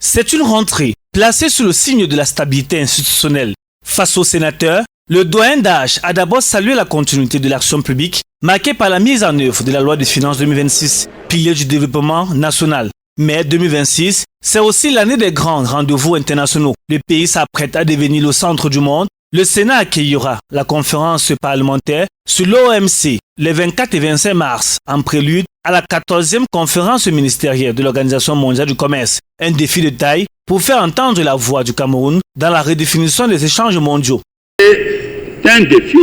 C'est une rentrée placée sous le signe de la stabilité institutionnelle. Face aux sénateurs, le doyen d'âge a d'abord salué la continuité de l'action publique marquée par la mise en œuvre de la loi de finances 2026, pilier du développement national. Mais 2026, c'est aussi l'année des grands rendez-vous internationaux. Le pays s'apprête à devenir le centre du monde. Le Sénat accueillera la conférence parlementaire sur l'OMC les 24 et 25 mars, en prélude à la 14e conférence ministérielle de l'Organisation mondiale du commerce. Un défi de taille pour faire entendre la voix du Cameroun dans la redéfinition des échanges mondiaux. C'est un défi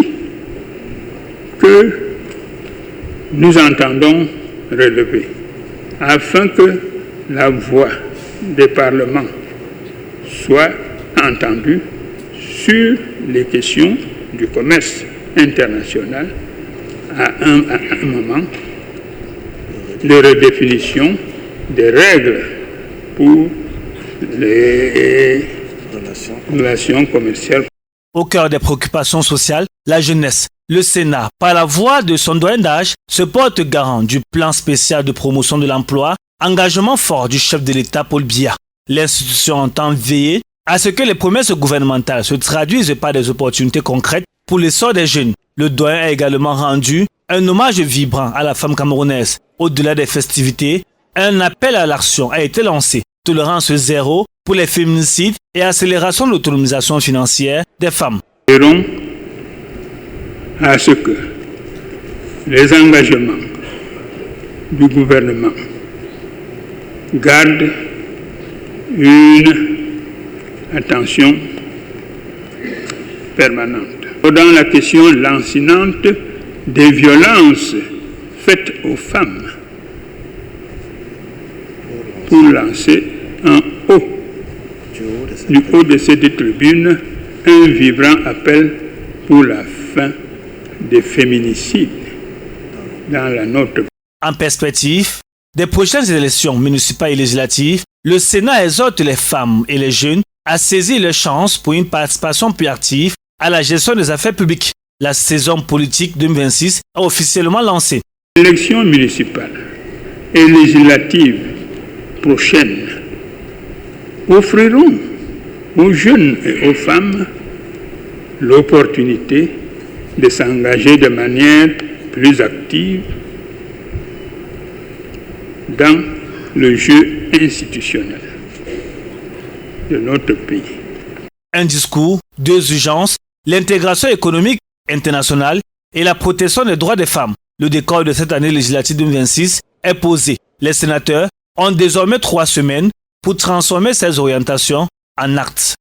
que nous entendons relever afin que la voix des parlements soit entendue sur les questions du commerce international à un moment de redéfinition des règles pour les relations commerciales. Au cœur des préoccupations sociales, la jeunesse. Le Sénat, par la voix de son doyen d'âge, se porte garant du plan spécial de promotion de l'emploi, engagement fort du chef de l'État Paul Biya. L'institution entend veiller à ce que les promesses gouvernementales se traduisent par des opportunités concrètes pour l'essor des jeunes. Le doyen a également rendu un hommage vibrant à la femme camerounaise. Au-delà des festivités, un appel à l'action a été lancé. Tolérance zéro pour les féminicides et accélération de l'autonomisation financière des femmes. Nous veillerons à ce que les engagements du gouvernement gardent une attention permanente. Dans la question lancinante des violences faites aux femmes, pour lancer du haut de cette tribune un vibrant appel pour la fin des féminicides dans la nôtre. En perspective des prochaines élections municipales et législatives, le Sénat exhorte les femmes et les jeunes à saisir leurs chances pour une participation plus active à la gestion des affaires publiques. La saison politique 2026 a officiellement lancé. Les élections municipales et législatives prochaines offriront aux jeunes et aux femmes l'opportunité de s'engager de manière plus active dans le jeu institutionnel de notre pays. Un discours, deux urgences, l'intégration économique internationale et la protection des droits des femmes. Le décor de cette année législative 2026 est posé. Les sénateurs ont désormais 3 semaines pour transformer ces orientations en actes.